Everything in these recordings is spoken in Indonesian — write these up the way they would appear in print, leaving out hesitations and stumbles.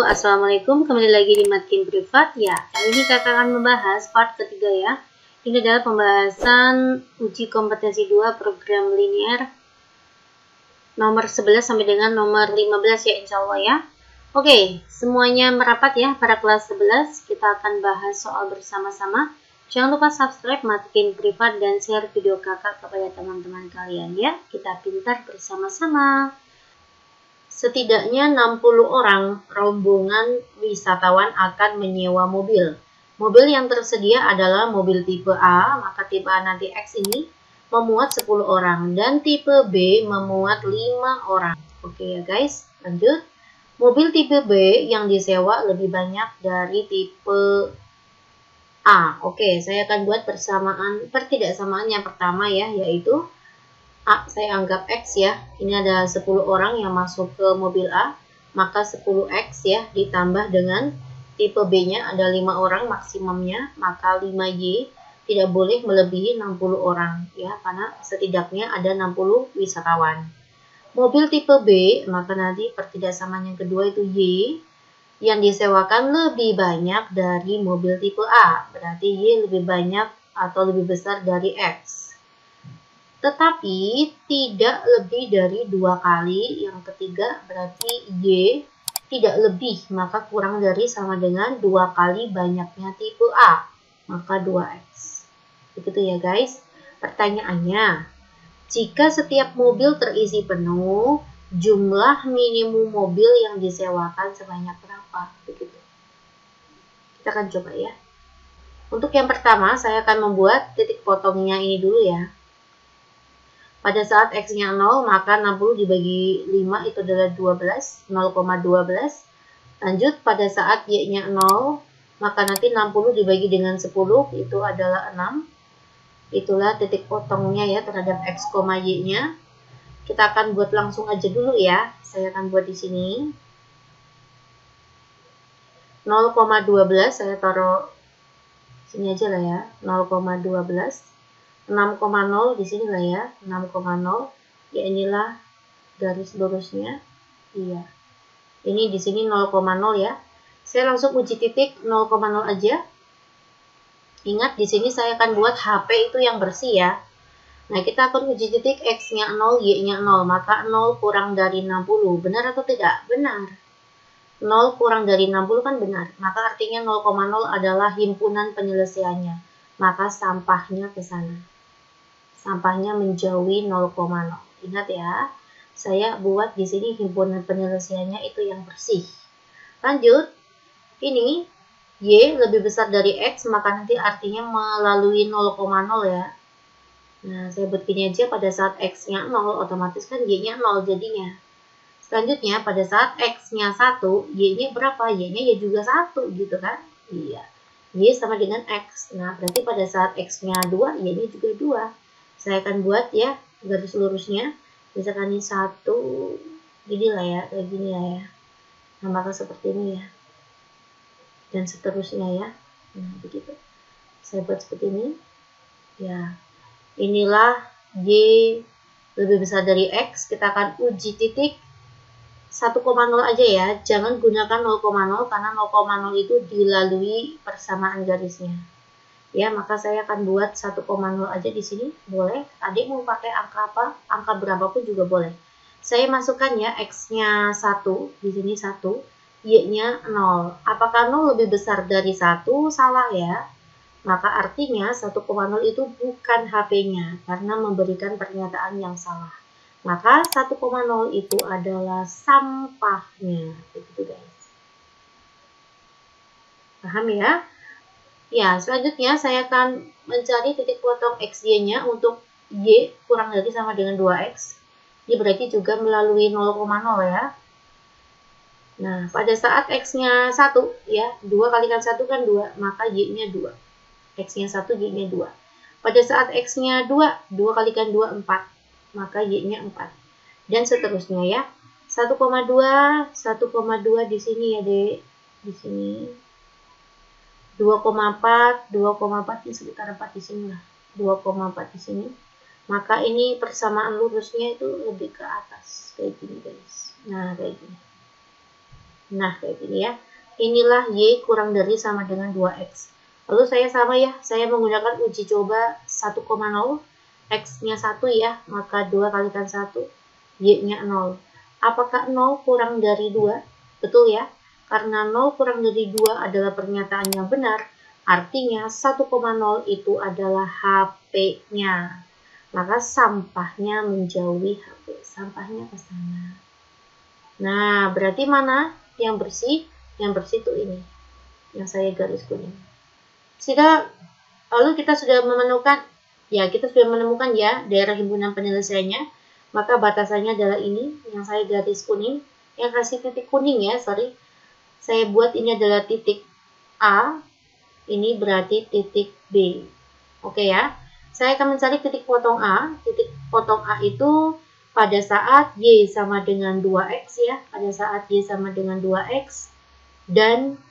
Assalamualaikum, kembali lagi di Matkin Privat. Ya, kali ini kakak akan membahas part ketiga ya. Ini adalah pembahasan uji kompetensi 2 program linear nomor 11 sampai dengan nomor 15 ya, insya Allah ya. Oke, semuanya merapat ya pada kelas 11. Kita akan bahas soal bersama-sama. Jangan lupa subscribe Matkin Privat dan share video kakak kepada teman-teman kalian ya. Kita pintar bersama-sama. Setidaknya 60 orang rombongan wisatawan akan menyewa mobil. Mobil yang tersedia adalah mobil tipe A, maka tipe A nanti X ini memuat 10 orang. Dan tipe B memuat 5 orang. Oke ya guys, lanjut. Mobil tipe B yang disewa lebih banyak dari tipe A. Oke, saya akan buat pertidaksamaan yang pertama ya, yaitu A saya anggap X ya. Ini ada 10 orang yang masuk ke mobil A, maka 10X ya ditambah dengan tipe B-nya ada 5 orang maksimumnya, maka 5Y tidak boleh melebihi 60 orang ya, karena setidaknya ada 60 wisatawan. Mobil tipe B, maka nanti pertidaksamaan yang kedua itu Y yang disewakan lebih banyak dari mobil tipe A, berarti Y lebih banyak atau lebih besar dari X. Tetapi tidak lebih dari 2 kali. Yang ketiga berarti Y tidak lebih, maka kurang dari sama dengan 2 kali banyaknya tipe A, maka 2X. Begitu ya guys. Pertanyaannya, jika setiap mobil terisi penuh, jumlah minimum mobil yang disewakan sebanyak berapa? Begitu. Kita akan coba ya. Untuk yang pertama, saya akan membuat titik potongnya ini dulu ya. Pada saat X-nya 0, maka 60 dibagi 5 itu adalah 12, 0,12. Lanjut, pada saat Y-nya 0, maka nanti 60 dibagi dengan 10, itu adalah 6. Itulah titik potongnya ya terhadap X, Y-nya. Kita akan buat langsung aja dulu ya. Saya akan buat di sini. 0,12, saya taruh sini aja lah ya, 0,12. 6,0 di sini lah ya, 6,0 ya, inilah garis lurusnya. Iya, ini di sini 0,0 ya. Saya langsung uji titik 0,0 aja. Ingat di sini saya akan buat HP itu yang bersih ya. Nah, kita akan uji titik X-nya 0, Y-nya 0, maka 0 kurang dari 60, benar atau tidak? Benar. 0 kurang dari 60 kan benar, maka artinya 0,0 adalah himpunan penyelesaiannya, maka sampahnya ke sana. Sampahnya menjauhi 0,0. Ingat ya, saya buat di sini himpunan penyelesaiannya itu yang bersih. Lanjut, ini Y lebih besar dari X, maka nanti artinya melalui 0,0 ya. Nah, saya buat gini aja, pada saat X-nya 0, otomatis kan Y-nya 0 jadinya. Selanjutnya, pada saat X-nya 1, Y-nya berapa? Y-nya ya juga 1 gitu kan. Iya, Y sama dengan X. Nah, berarti pada saat X-nya 2, Y-nya juga 2. Saya akan buat ya garis lurusnya, misalkan ini 1, gini lah ya, kayak gini lah ya. Nah, maka seperti ini ya, dan seterusnya ya. Nah, begitu. Saya buat seperti ini. Ya, inilah Y lebih besar dari X. Kita akan uji titik 1,0 aja ya. Jangan gunakan 0,0 karena 0,0 itu dilalui persamaan garisnya. Ya, maka saya akan buat 1,0 aja di sini, boleh. Adik mau pakai angka apa? Angka berapapun juga boleh. Saya masukkan ya X-nya 1, di sini 1, Y-nya 0. Apakah 0 lebih besar dari 1? Salah ya. Maka artinya 1,0 itu bukan HP-nya, karena memberikan pernyataan yang salah. Maka 1,0 itu adalah sampahnya. Begitu guys. Paham ya? Ya, selanjutnya saya akan mencari titik potong XY-nya untuk Y kurang dari sama dengan 2X. Ini berarti juga melalui 0,0 ya. Nah, pada saat X-nya 1 ya, 2 kalikan 1 kan 2, maka Y-nya 2. X-nya 1, Y-nya 2. Pada saat X-nya 2, 2 kalikan 2, 4, maka Y-nya 4. Dan seterusnya ya. 1,2 di sini ya, Dek. Di sini. 2,4 di sekitar 4 di sini lah, 2,4 di sini. Maka ini persamaan lurusnya itu lebih ke atas kayak gini guys. Nah, kayak gini. Nah, kayak gini ya. Inilah Y kurang dari sama dengan 2X. Lalu saya menggunakan uji coba 1,0. X-nya 1 ya, maka 2 kalikan 1. Y-nya 0. Apakah 0 kurang dari 2? Betul ya. Karena 0 kurang dari 2 adalah pernyataan yang benar, artinya 1,0 itu adalah HP-nya. Maka sampahnya menjauhi HP. Sampahnya ke sana. Nah, berarti mana yang bersih? Yang bersih itu ini, yang saya garis kuning. Lalu kita sudah menemukan ya daerah himpunan penyelesaiannya. Maka batasannya adalah ini, yang saya garis kuning, yang kasih titik kuning ya, sorry. Saya buat ini adalah titik A, ini berarti titik B. Oke ya, saya akan mencari titik potong A. Titik potong A itu pada saat Y sama dengan 2X ya, pada saat Y sama dengan 2X dan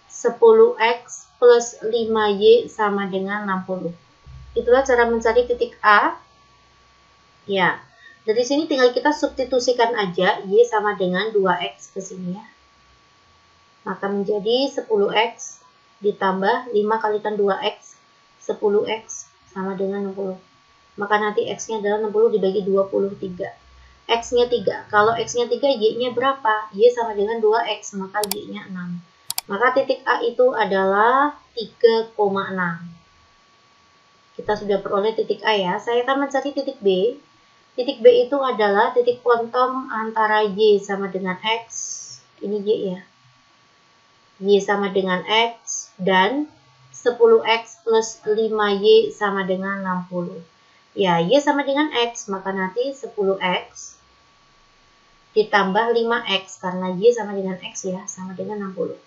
10X plus 5Y sama dengan 60. Itulah cara mencari titik A. Ya, dari sini tinggal kita substitusikan aja Y sama dengan 2X ke sini ya. Maka menjadi 10X ditambah 5 kalikan 2X, 10X sama dengan 60. Maka nanti X-nya adalah 60 dibagi 23. X-nya 3. Kalau X-nya 3, Y-nya berapa? Y sama dengan 2X, maka Y-nya 6. Maka titik A itu adalah 3,6. Kita sudah peroleh titik A ya. Saya akan mencari titik B. Titik B itu adalah titik potong antara Y sama dengan X. Ini Y ya. Y sama dengan X dan 10X plus 5Y sama dengan 60. Ya, Y sama dengan X, maka nanti 10X ditambah 5X, karena Y sama dengan X ya, sama dengan 60.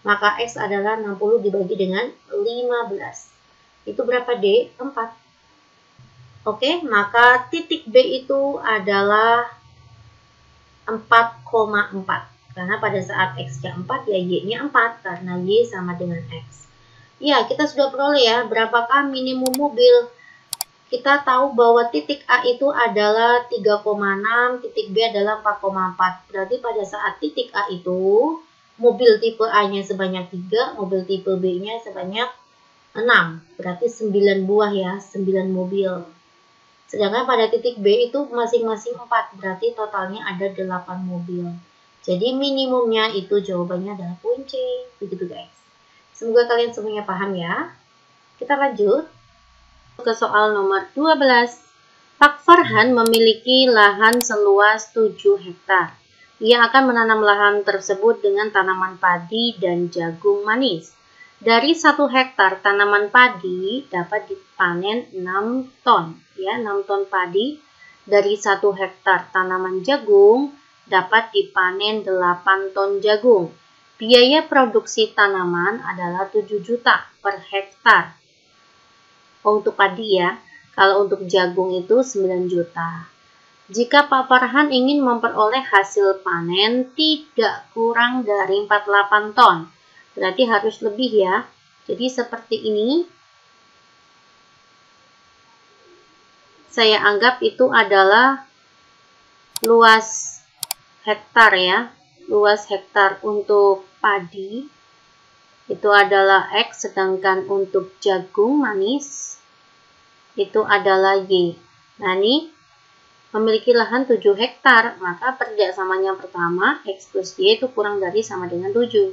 Maka X adalah 60 dibagi dengan 15. Itu berapa D? 4. Oke, maka titik B itu adalah 4,4. Karena pada saat X-nya 4, ya Y-nya 4, karena Y sama dengan X. Ya, kita sudah peroleh ya, berapakah minimum mobil. Kita tahu bahwa titik A itu adalah 3,6, titik B adalah 4,4. Berarti pada saat titik A itu, mobil tipe A-nya sebanyak 3, mobil tipe B-nya sebanyak 6. Berarti 9 buah ya, 9 mobil. Sedangkan pada titik B itu masing-masing 4, berarti totalnya ada 8 mobil. Jadi minimumnya itu jawabannya adalah poin C. Begitu guys. Semoga kalian semuanya paham ya. Kita lanjut ke soal nomor 12. Pak Farhan memiliki lahan seluas 7 hektar. Ia akan menanam lahan tersebut dengan tanaman padi dan jagung manis. Dari 1 hektar tanaman padi dapat dipanen 6 ton. Ya, 6 ton padi. Dari 1 hektar tanaman jagung dapat dipanen 8 ton jagung. Biaya produksi tanaman adalah 7 juta per hektar. Untuk padi ya, kalau untuk jagung itu 9 juta. Jika Pak Farhan ingin memperoleh hasil panen tidak kurang dari 48 ton, berarti harus lebih ya. Jadi seperti ini, saya anggap itu adalah luas hektar ya. Luas hektar untuk padi itu adalah X, sedangkan untuk jagung manis itu adalah Y. Nah ini memiliki lahan 7 hektar, maka pertidaksamaan pertama X plus Y itu kurang dari sama dengan 7.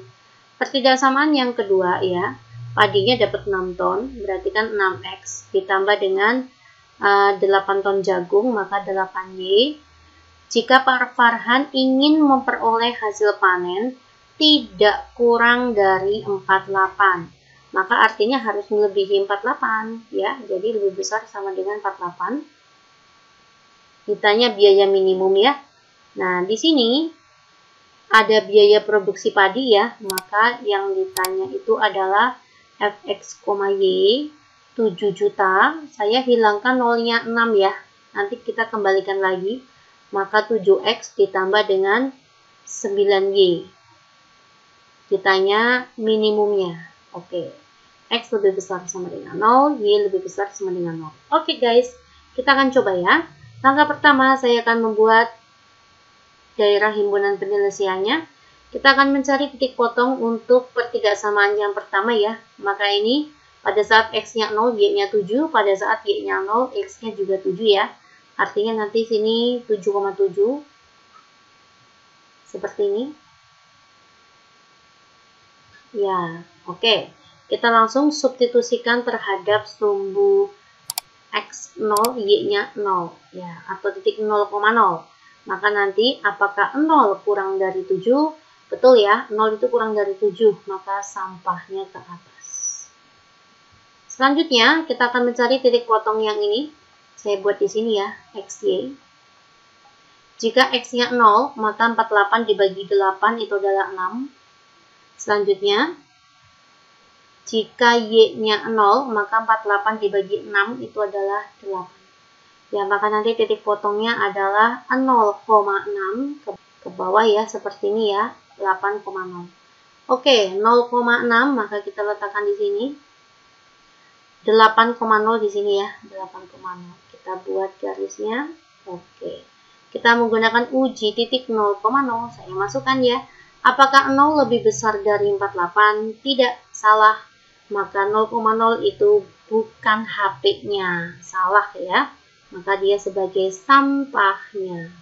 Pertidaksamaan yang kedua ya, padinya dapat 6 ton, berarti kan 6X ditambah dengan 8 ton jagung, maka 8Y. Jika Pak Farhan ingin memperoleh hasil panen tidak kurang dari 48, maka artinya harus melebihi 48 ya, jadi lebih besar sama dengan 48. Ditanya biaya minimum ya. Nah, di sini ada biaya produksi padi ya, maka yang ditanya itu adalah Fx, Y 7 juta. Saya hilangkan nolnya 6 ya. Nanti kita kembalikan lagi. Maka 7X ditambah dengan 9Y. Ditanya minimumnya. Oke. X lebih besar sama dengan 0, Y lebih besar sama dengan 0. Oke guys, kita akan coba ya. Langkah pertama saya akan membuat daerah himpunan penyelesaiannya, kita akan mencari titik potong untuk pertidaksamaan yang pertama ya. Maka ini pada saat X-nya 0, Y-nya 7, pada saat Y-nya 0, X-nya juga 7 ya. Artinya nanti sini 7,7. Seperti ini. Ya, oke. Kita langsung substitusikan terhadap sumbu X0, Y-nya 0. Ya, atau titik 0,0. Maka nanti apakah 0 kurang dari 7? Betul ya, 0 itu kurang dari 7, maka sampahnya ke atas. Selanjutnya, kita akan mencari titik potong yang ini. Saya buat di sini ya, XY. Jika X-nya 0, maka 48 dibagi 8 itu adalah 6. Selanjutnya, jika Y-nya 0, maka 48 dibagi 6 itu adalah 8. Ya, maka nanti titik potongnya adalah 0,6 ke bawah ya, seperti ini ya. 8,0. Oke, 0,6 maka kita letakkan di sini. 8,0 di sini ya, 8,0. Kita buat garisnya. Oke. Kita menggunakan uji titik 0,0. Saya masukkan ya. Apakah 0 lebih besar dari 48? Tidak, salah. Maka 0,0 itu bukan HP-nya. Salah ya. Maka dia sebagai sampahnya.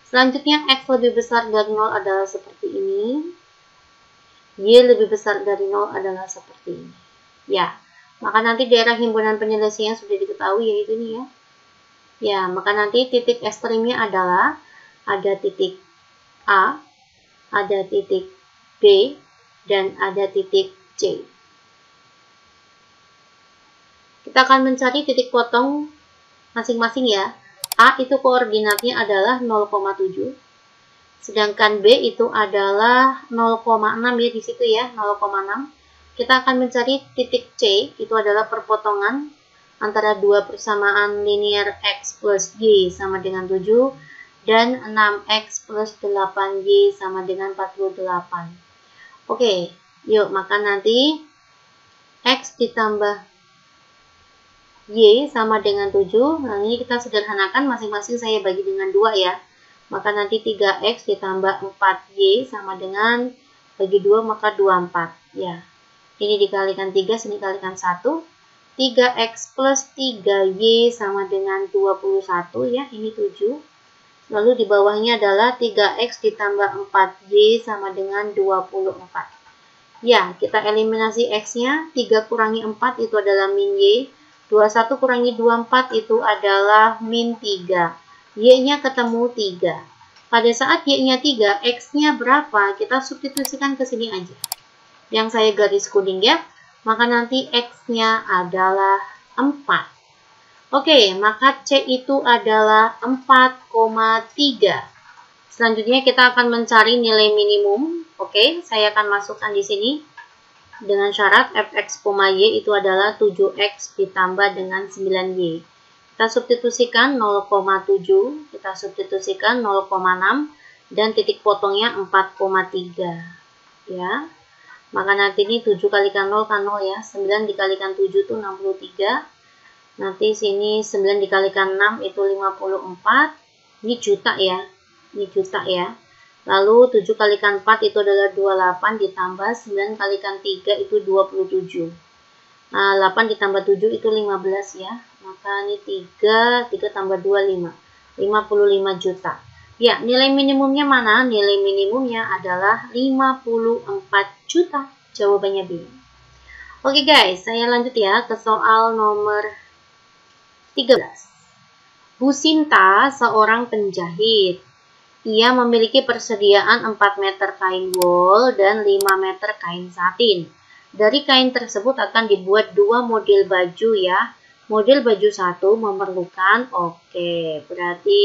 Selanjutnya, X lebih besar dari 0 adalah seperti ini. Y lebih besar dari 0 adalah seperti ini. Ya, maka nanti daerah himpunan penyelesaian sudah diketahui yaitu ini ya. Ya, maka nanti titik ekstrimnya adalah ada titik A, ada titik B, dan ada titik C. Kita akan mencari titik potong masing-masing ya. A itu koordinatnya adalah 0,7. Sedangkan B itu adalah 0,6 ya di situ ya, 0,6. Kita akan mencari titik C, itu adalah perpotongan antara dua persamaan linear X plus Y sama dengan 7 dan 6X plus 8Y sama dengan 48. Oke, yuk maka nanti X ditambah Y sama dengan 7. Nah, ini kita sederhanakan, masing-masing saya bagi dengan 2 ya. Maka nanti 3X ditambah 4Y sama dengan bagi 2 maka 24. Ya. Ini dikalikan 3, sini dikalikan 1. 3X plus 3Y sama dengan 21 ya. Ini 7. Lalu di bawahnya adalah 3X ditambah 4Y sama dengan 24. Ya, kita eliminasi X-nya. 3 kurangi 4 itu adalah min Y. 21 kurangi 24 itu adalah min 3. Y-nya ketemu 3. Pada saat Y-nya 3, X-nya berapa? Kita substitusikan ke sini aja. Yang saya garis kuning ya. Maka nanti X-nya adalah 4. Oke, maka C itu adalah 4,3. Selanjutnya kita akan mencari nilai minimum. Oke, saya akan masukkan di sini. Dengan syarat fx, y itu adalah 7x ditambah dengan 9y. Kita substitusikan 0,7, kita substitusikan 0,6, dan titik potongnya 4,3. Ya, maka nanti ini 7 kalikan 0 kan 0 ya, 9 dikalikan 7 itu 63. Nanti sini 9 dikalikan 6 itu 54. Ini juta ya, ini juta ya. Lalu 7 kalikan 4 itu adalah 28 ditambah 9 kalikan 3 itu 27. Nah, 8 ditambah 7 itu 15 ya. Maka ini 3 tambah 2, 5. 55 juta. Ya, nilai minimumnya mana? Nilai minimumnya adalah 54 juta. Jawabannya B. Oke guys, saya lanjut ya ke soal nomor 13. Bu Sinta seorang penjahit. Ia memiliki persediaan 4 meter kain wol dan 5 meter kain satin. Dari kain tersebut akan dibuat 2 model baju ya. Model baju 1 memerlukan, berarti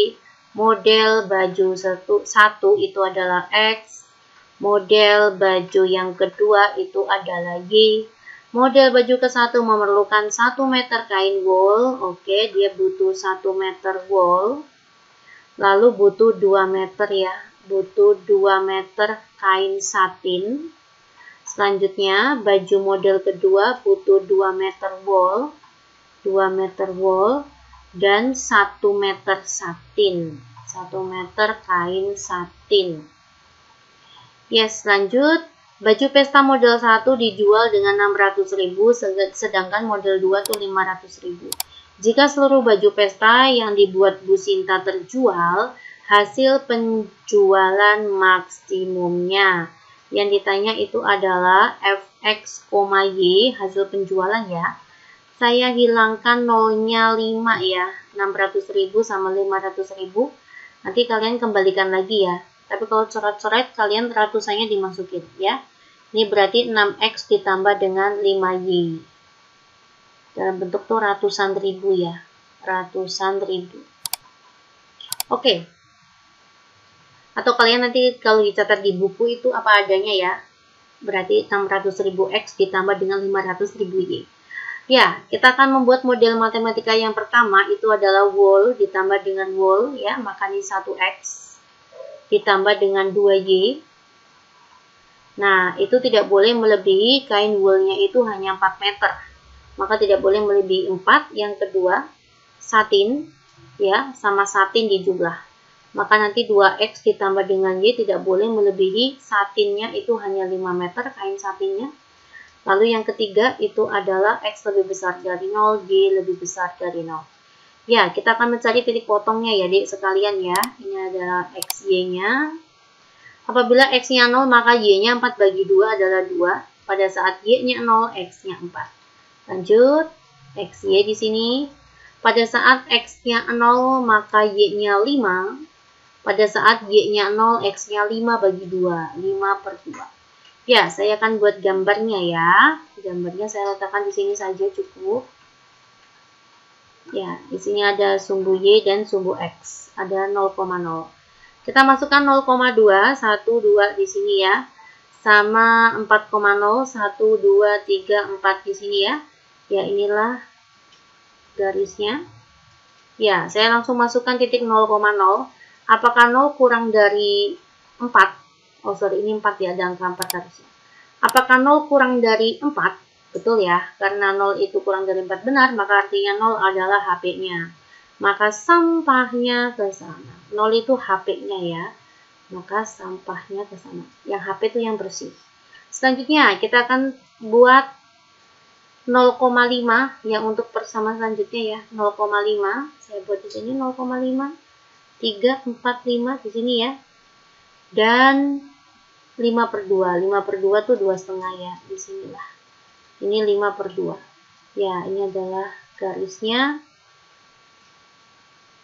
model baju 1 itu adalah X. Model baju yang kedua itu adalah Y. Model baju ke-1 memerlukan 1 meter kain wol. Dia butuh 1 meter wol. Lalu butuh 2 meter ya, butuh 2 meter kain satin. Selanjutnya baju model kedua butuh 2 meter wol, 2 meter wol dan 1 meter satin. 1 meter kain satin. Yes, lanjut. Baju pesta model 1 dijual dengan 600.000, sedangkan model 2 tuh 500.000. Jika seluruh baju pesta yang dibuat Bu Sinta terjual, hasil penjualan maksimumnya. Yang ditanya itu adalah Fx, Y, hasil penjualan ya. Saya hilangkan nolnya 5 ya. 600.000 sama 500.000. Nanti kalian kembalikan lagi ya. Tapi kalau coret-coret kalian ratusannya dimasukin ya. Ini berarti 6x ditambah dengan 5y. Dalam bentuk tuh ratusan ribu ya. Ratusan ribu. Oke. Atau kalian nanti kalau dicatat di buku itu apa adanya ya. Berarti 600.000x ditambah dengan 500.000y. Ya, kita akan membuat model matematika yang pertama itu adalah wool ditambah dengan wool ya. Maka ini 1x ditambah dengan 2y. Nah, itu tidak boleh melebihi kain woolnya itu hanya 4 meter. Maka tidak boleh melebihi 4. Yang kedua, satin ya, sama satin di jumlah. Maka nanti 2x ditambah dengan y tidak boleh melebihi satinnya itu hanya 5 meter kain satinnya. Lalu yang ketiga itu adalah x lebih besar dari 0, y lebih besar dari 0. Ya, kita akan mencari titik potongnya ya, Dik, sekalian ya. Ini adalah x, y-nya. Apabila x-nya 0, maka y-nya 4 bagi 2 adalah 2. Pada saat y-nya 0, x-nya 4. Lanjut, x-y di sini. Pada saat x-nya 0, maka y-nya 5. Pada saat y-nya 0, x-nya 5 bagi 2. 5 per 2. Ya, saya akan buat gambarnya ya. Gambarnya saya letakkan di sini saja cukup. Ya, di sini ada sumbu y dan sumbu x. Ada 0,0. Kita masukkan 0,2, 1, 2 di sini ya. Sama 4,0, 1, 2, 3, 4 di sini ya. Ya, inilah garisnya. Ya, saya langsung masukkan titik 0,0. Apakah 0 kurang dari 4? Oh, sorry, ini 4 ya, ada angka 4 harusnya. Apakah 0 kurang dari 4? Betul ya, karena 0 itu kurang dari 4 benar, maka artinya 0 adalah HP-nya. Maka sampahnya ke sana. 0 itu HP-nya ya. Maka sampahnya ke sana. Yang HP itu yang bersih. Selanjutnya kita akan buat 0,5 yang untuk persamaan selanjutnya ya. 0,5. Saya buat di sini 0,5. 3, 4, 5 di sini ya. Dan 5 per 2. 5 per 2 tuh 2,5 ya. Di sinilah. Ini 5 per 2. Ya, ini adalah garisnya.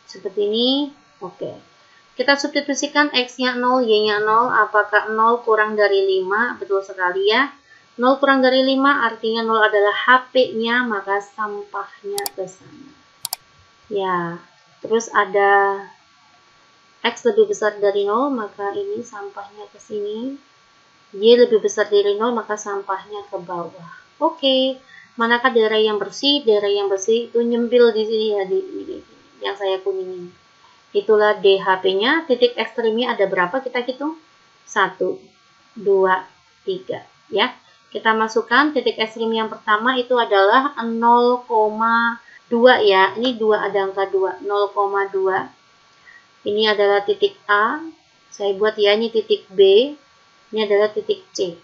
Seperti ini. Oke. Kita substitusikan x-nya 0, y-nya 0. Apakah 0 kurang dari 5? Betul sekali ya. 0 kurang dari 5 artinya 0 adalah HP-nya, maka sampahnya ke sana. Ya. Terus ada x lebih besar dari 0, maka ini sampahnya ke sini. Y lebih besar dari 0, maka sampahnya ke bawah. Oke. Manakah daerah yang bersih? Daerah yang bersih itu nyempil di sini ya, di yang saya kuningin. Itulah DHP-nya. Titik ekstrimnya ada berapa? Kita hitung. 1, 2, 3. Ya. Kita masukkan titik ekstrim yang pertama itu adalah 0,2 ya. Ini 2, ada angka 2. 0,2. Ini adalah titik A. Saya buat ya, ini titik B. Ini adalah titik C.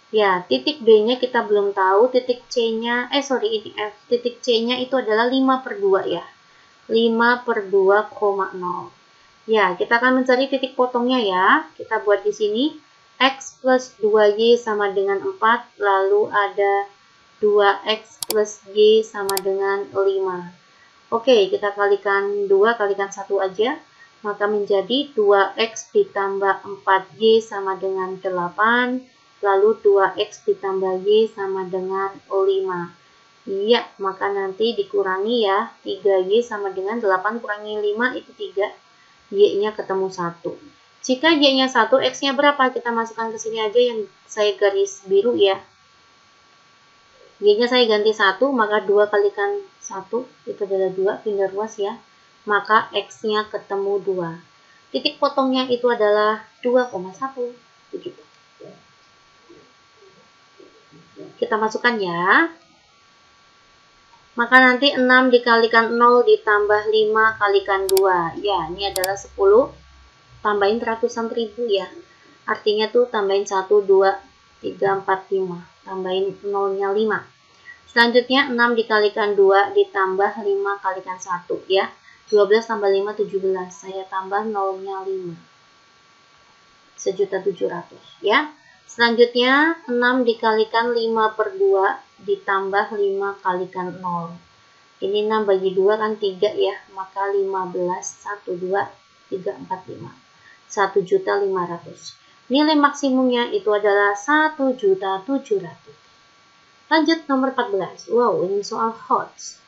Ya, titik B-nya kita belum tahu. Titik C-nya, ini F. Titik C-nya itu adalah 5 per 2 ya. 5 per 2,0. Ya, kita akan mencari titik potongnya ya. Kita buat di sini. X plus 2Y sama dengan 4. Lalu ada 2X plus Y sama dengan 5. Oke, kita kalikan 2, kalikan 1 aja. Maka menjadi 2X ditambah 4Y sama dengan 8. Lalu 2X ditambah Y sama dengan 5. Iya, maka nanti dikurangi ya. 3Y sama dengan 8 kurangi 5 itu 3. Y-nya ketemu 1. Jika Y-nya 1, X-nya berapa? Kita masukkan ke sini aja yang saya garis biru ya. Y-nya saya ganti 1, maka 2 kalikan 1. Itu adalah 2, pindah ruas ya. Maka X-nya ketemu 2. Titik potongnya itu adalah 2,1. Begitu. Kita masukkan ya. Maka nanti 6 dikalikan 0 ditambah 5 kalikan 2. Ya, ini adalah 10. Tambahin ratusan ribu ya. Artinya tuh tambahin 1, 2, 3, 4, 5. Tambahin 0-nya 5. Selanjutnya 6 dikalikan 2 ditambah 5 kalikan 1 ya. 12 tambah 5, 17. Saya tambah 0-nya 5. 1.700.000 ya. Selanjutnya 6 dikalikan 5 per 2 ditambah 5 kalikan 0. Ini 6 bagi 2 kan 3 ya. Maka 15, 1, 2, 3, 4, 5. 1.500.000. Nilai maksimumnya itu adalah 1.700.000. Lanjut nomor 14. Wow, ini soal HOTS.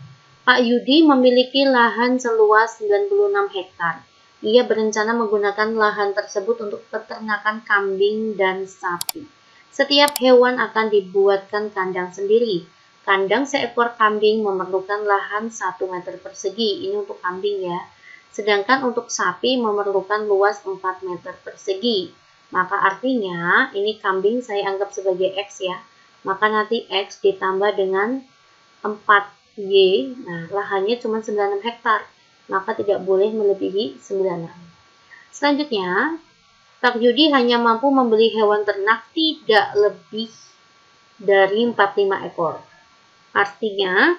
Pak Yudi memiliki lahan seluas 96 hektar. Ia berencana menggunakan lahan tersebut untuk peternakan kambing dan sapi. Setiap hewan akan dibuatkan kandang sendiri. Kandang seekor kambing memerlukan lahan 1 meter persegi. Ini untuk kambing ya. Sedangkan untuk sapi memerlukan luas 4 meter persegi. Maka artinya ini kambing saya anggap sebagai X ya. Maka nanti X ditambah dengan 4Y. Nah, lahannya cuma 96 hektar. Maka tidak boleh melebihi 96. Selanjutnya, Pak Yudi hanya mampu membeli hewan ternak tidak lebih dari 45 ekor. Artinya,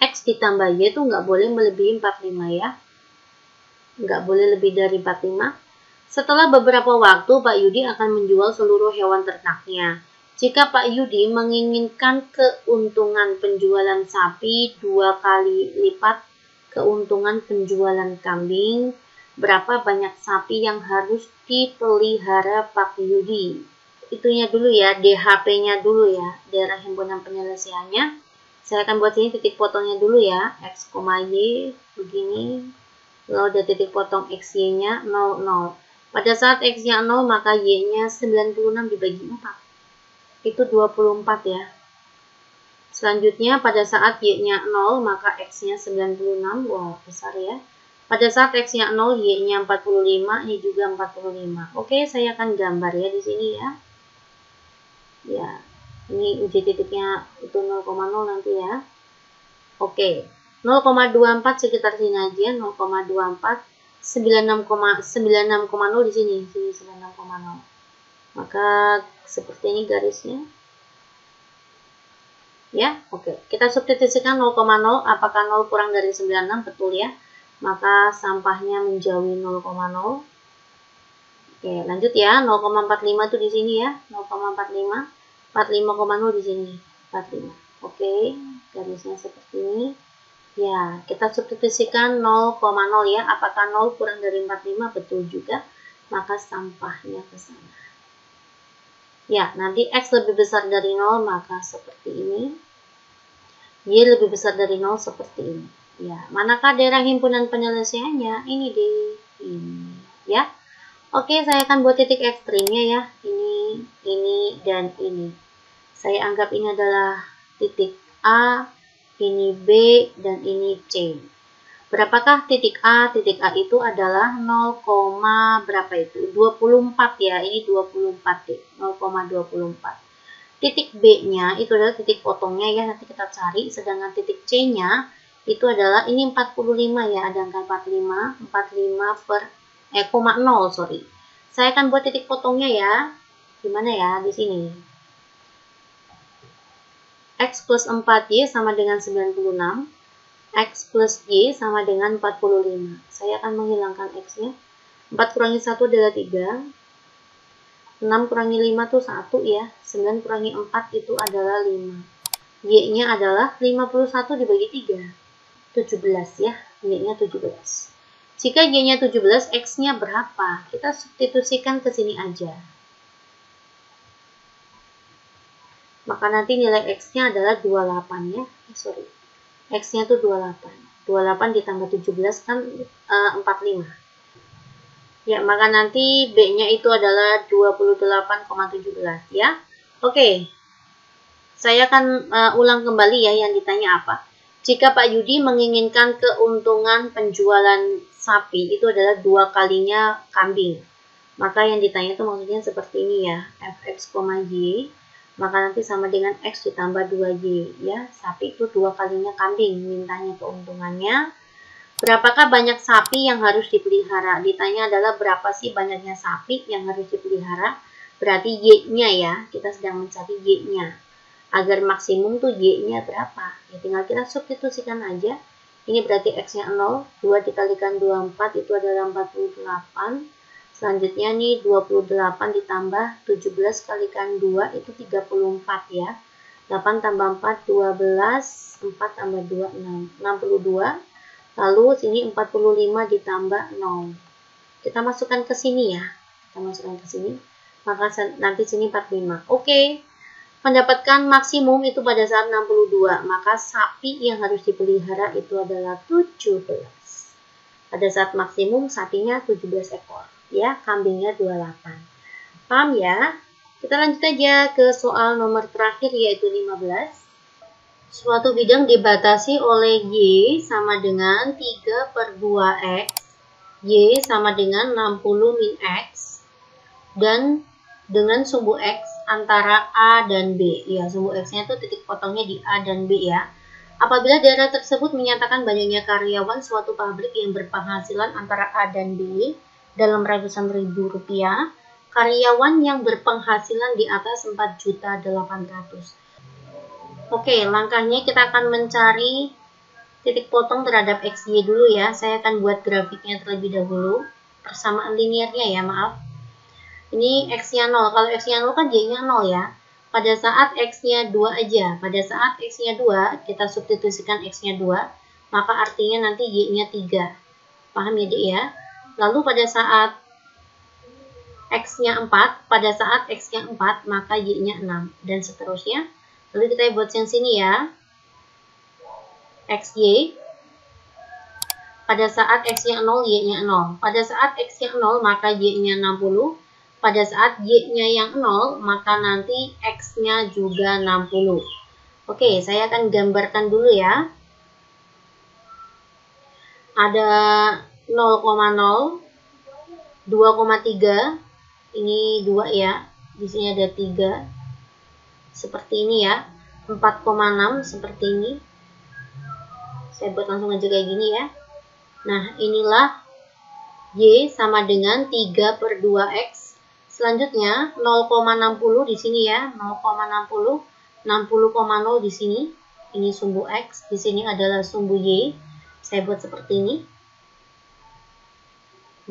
X ditambah Y itu nggak boleh melebihi 45 ya. Nggak boleh lebih dari 45. Setelah beberapa waktu, Pak Yudi akan menjual seluruh hewan ternaknya. Jika Pak Yudi menginginkan keuntungan penjualan sapi 2 kali lipat keuntungan penjualan kambing, berapa banyak sapi yang harus dipelihara Pak Yudi? Itunya dulu ya, DHP-nya dulu ya, daerah himpunan penyelesaiannya. Saya akan buat sini titik potongnya dulu ya, X, Y, begini. Lalu ada titik potong XY-nya 0, 0. Pada saat X-nya 0, maka Y-nya 96 dibagi 4. Itu 24 ya. Selanjutnya pada saat Y-nya 0 maka X-nya 96. Wah, besar ya. Pada saat X-nya 0, Y-nya 45, ini juga 45. Oke, saya akan gambar ya di sini ya. Ya, ini uji titiknya itu 0,0 nanti ya. Oke, 0,24 sekitar sini aja, 0,24. 96,0 di sini 96,0. Maka seperti ini garisnya. Ya, oke. Kita substitusikan 0,0, apakah 0 kurang dari 96? Betul ya. Maka sampahnya menjauhi 0,0. Oke, lanjut ya. 0,45 itu di sini ya. 0,45. 45,0 di sini. 45. Oke, garisnya seperti ini. Ya, kita substitusikan 0,0 ya. Apakah 0 kurang dari 45? Betul juga. Maka sampahnya ke sana. Ya, nanti X lebih besar dari 0, maka seperti ini. Y lebih besar dari 0 seperti ini. Ya, manakah daerah himpunan penyelesaiannya? Ini deh, ini ya. Oke, saya akan buat titik ekstrimnya ya. Ini, dan ini. Saya anggap ini adalah titik A, ini B, dan ini C. Berapakah titik A? Titik A itu adalah 0, berapa itu? 24 ya, ini 24 deh, 0,24. Titik B-nya itu adalah titik potongnya ya, nanti kita cari. Sedangkan titik C-nya itu adalah, ini 45 ya, ada angka 45 per, 0, sorry. Saya akan buat titik potongnya ya. Gimana ya, di sini. X plus 4Y sama dengan 96. X plus Y sama dengan 45. Saya akan menghilangkan X-nya. 4 kurangi 1 adalah 3. 6 kurangi 5 itu 1 ya. 9 kurangi 4 itu adalah 5. Y-nya adalah 51 dibagi 3. 17 ya. Y-nya 17. Jika Y-nya 17, X-nya berapa? Kita substitusikan ke sini aja. Maka nanti nilai X-nya adalah 28 ya. Sorry. X-nya tuh 28. 28 ditambah 17 kan 45. Ya, maka nanti B-nya itu adalah 28,17 ya. Oke. Saya akan ulang kembali ya yang ditanya apa. Jika Pak Yudi menginginkan keuntungan penjualan sapi itu adalah 2 kalinya kambing. Maka yang ditanya itu maksudnya seperti ini ya. Fx, Y. maka nanti sama dengan X ditambah 2Y ya. Sapi itu 2 kalinya kambing, mintanya keuntungannya. Berapakah banyak sapi yang harus dipelihara? Ditanya adalah berapa sih banyaknya sapi yang harus dipelihara? Berarti Y-nya ya, kita sedang mencari Y-nya. Agar maksimum tuh Y-nya berapa? Ya tinggal kita substitusikan aja. Ini berarti X-nya 0, 2 dikalikan 24 itu adalah 48. Selanjutnya nih 28 ditambah 17 kalikan 2 itu 34 ya. 8 tambah 4, 12, 4 tambah 2, 6, 62. Lalu sini 45 ditambah 0. Kita masukkan ke sini ya. Kita masukkan ke sini. Maka nanti sini 45. Oke. Mendapatkan maksimum itu pada saat 62, maka sapi yang harus dipelihara itu adalah 17. Pada saat maksimum sapinya 17 ekor, ya, kambingnya 28. Paham ya? Kita lanjut aja ke soal nomor terakhir yaitu 15. Suatu bidang dibatasi oleh Y sama dengan 3 per 2X, Y sama dengan 60 min X, dan dengan sumbu X antara A dan B. Ya, sumbu X-nya itu titik potongnya di A dan B ya. Apabila daerah tersebut menyatakan banyaknya karyawan suatu pabrik yang berpenghasilan antara A dan B dalam ratusan ribu rupiah, karyawan yang berpenghasilan di atas 4.800.000. Oke, langkahnya kita akan mencari titik potong terhadap XY dulu ya. Saya akan buat grafiknya terlebih dahulu. Persamaan linearnya ya, maaf. Ini X-nya 0. Kalau X-nya 0 kan Y-nya 0 ya. Pada saat X-nya 2 aja. Pada saat X-nya 2, kita substitusikan X-nya 2. Maka artinya nanti Y-nya 3. Paham ya, Dek ya? Lalu pada saat X-nya 4, pada saat X-nya 4, maka Y-nya 6. Dan seterusnya. Lalu kita buat yang sini ya. XY. Pada saat X-nya 0, Y-nya 0. Pada saat X-nya 0, maka Y-nya 60. Pada saat Y-nya yang 0, maka nanti X-nya juga 60. Oke, saya akan gambarkan dulu ya. Ada 0,0, 2,3, ini 2 ya. Di sini ada 3. Seperti ini ya. 4,6 seperti ini. Saya buat langsung aja kayak gini ya. Nah, inilah Y sama dengan 3 per 2X. Selanjutnya 0,60 di sini ya, 0,60, 60,0 di sini. Ini sumbu X, di sini adalah sumbu Y. Saya buat seperti ini.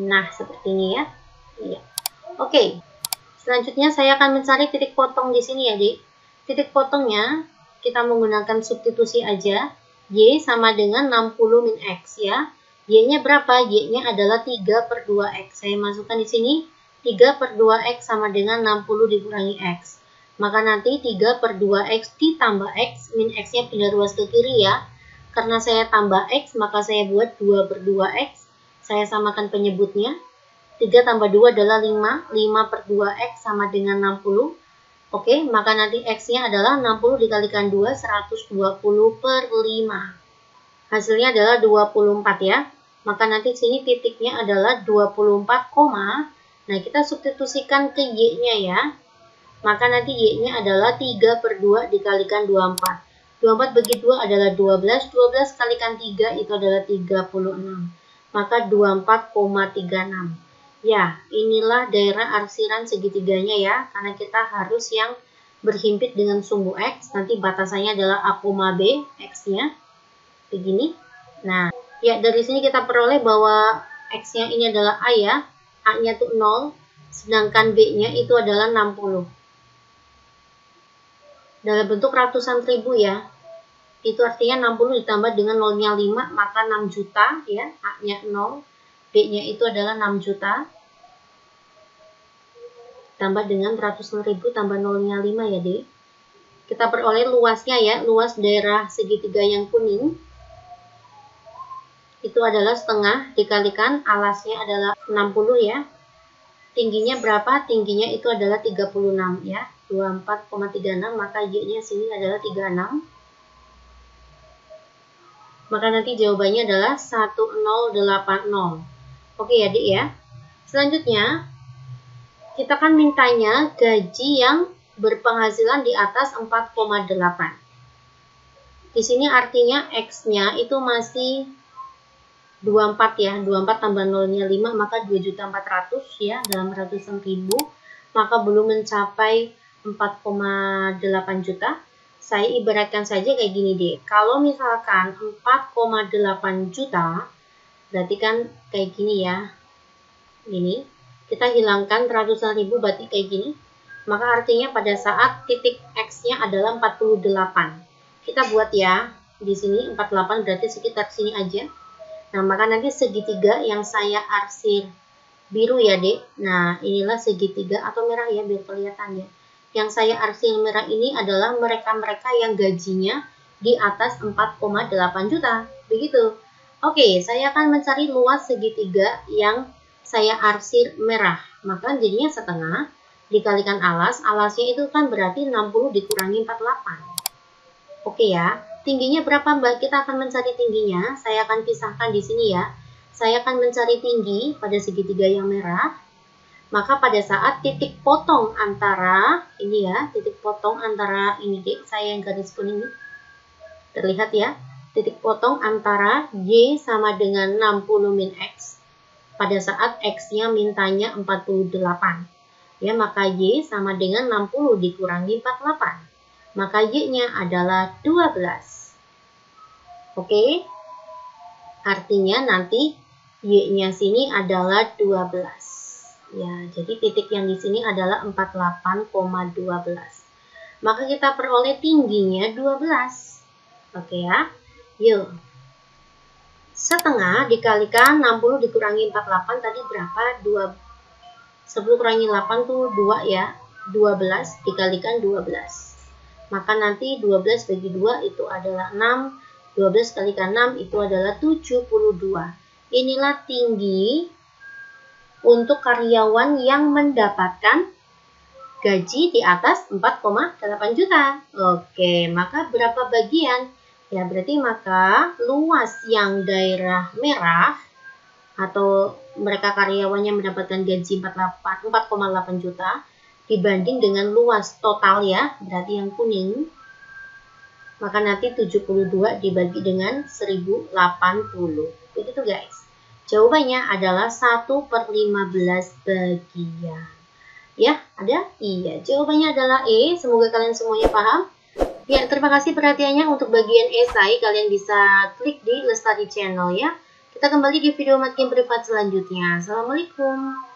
Nah, seperti ini ya. Iya. Oke. Selanjutnya saya akan mencari titik potong di sini ya, Dik. Titik potongnya kita menggunakan substitusi aja. Y sama dengan 60 min X ya. Y-nya berapa? Y-nya adalah 3 per 2X. Saya masukkan di sini. 3 per 2X sama dengan 60 dikurangi X. Maka nanti 3 per 2X ditambah X, min X-nya pindah ruas ke kiri ya. Karena saya tambah X, maka saya buat 2 per 2X. Saya samakan penyebutnya. 3 tambah 2 adalah 5. 5 per 2X sama dengan 60. Oke, maka nanti X-nya adalah 60 dikalikan 2, 120 per 5. Hasilnya adalah 24 ya. Maka nanti sini titiknya adalah 24, nah, kita substitusikan ke Y-nya ya. Maka nanti Y-nya adalah 3 per 2 dikalikan 24. 24 bagi 2 adalah 12. 12 kalikan 3 itu adalah 36. Maka 24,36. Ya, inilah daerah arsiran segitiganya ya. Karena kita harus yang berhimpit dengan sumbu X. Nanti batasannya adalah A, B, X-nya. Begini. Nah, ya dari sini kita peroleh bahwa X-nya ini adalah A ya. A-nya itu 0, sedangkan B-nya itu adalah 60. Dalam bentuk ratusan ribu ya. Itu artinya 60 ditambah dengan 0-nya 5, maka 6 juta ya. A-nya 0, B-nya itu adalah 6 juta. Tambah dengan ratusan ribu tambah 0-nya 5 ya, D. Kita peroleh luasnya ya, luas daerah segitiga yang kuning. Itu adalah setengah dikalikan alasnya adalah 60 ya. Tingginya berapa? Tingginya itu adalah 36 ya. 24,36 maka Y-nya sini adalah 36. Maka nanti jawabannya adalah 1080. Oke ya, Dik ya. Selanjutnya kita kan mintanya gaji yang berpenghasilan di atas 4,8. Di sini artinya X-nya itu masih 24 ya, 24 tambah nolnya 5, maka 2.400.000 ya, dalam ratusan ribu, maka belum mencapai 4,8 juta. Saya ibaratkan saja kayak gini deh, kalau misalkan 4,8 juta, berarti kan kayak gini ya, ini, kita hilangkan ratusan ribu berarti kayak gini, maka artinya pada saat titik X-nya adalah 48. Kita buat ya, di sini 48 berarti sekitar sini aja. Nah, maka nanti segitiga yang saya arsir biru ya, Dek. Nah, inilah segitiga atau merah ya, biar kelihatan ya. Yang saya arsir merah ini adalah mereka-mereka yang gajinya di atas 4,8 juta. Begitu. Oke, saya akan mencari luas segitiga yang saya arsir merah. Maka jadinya setengah dikalikan alas. Alasnya itu kan berarti 60 dikurangi 48. Oke ya, tingginya berapa Mbak? Kita akan mencari tingginya. Saya akan pisahkan di sini ya. Saya akan mencari tinggi pada segitiga yang merah. Maka pada saat titik potong antara ini ya, titik potong antara ini deh, saya yang garis kuning ini. Terlihat ya, titik potong antara Y sama dengan 60 min X. Pada saat X-nya mintanya 48. Ya, maka Y sama dengan 60 dikurangi 48. Maka Y-nya adalah 12. Oke? Artinya nanti Y-nya sini adalah 12. Ya, jadi titik yang di sini adalah 48,12. Maka kita peroleh tingginya 12. Oke ya? Yuk. Setengah dikalikan 60 dikurangi 48 tadi berapa? 2. 10 kurangi 8 tuh 2 ya. 12 dikalikan 12. Maka nanti 12 bagi 2 itu adalah 6. 12 kalikan 6 itu adalah 72. Inilah tinggi untuk karyawan yang mendapatkan gaji di atas 4,8 juta. Oke, maka berapa bagian? Ya, berarti maka luas yang daerah merah atau mereka karyawannya mendapatkan gaji 4,8 juta dibanding dengan luas total ya, berarti yang kuning, maka nanti 72 dibagi dengan 1080. Begitu guys. Jawabannya adalah 1/15 bagian. Ya, ada? Iya, jawabannya adalah E. Semoga kalian semuanya paham. Ya, terima kasih perhatiannya. Untuk bagian esai, kalian bisa klik di Lestari Channel ya. Kita kembali di video makin privat selanjutnya. Assalamualaikum.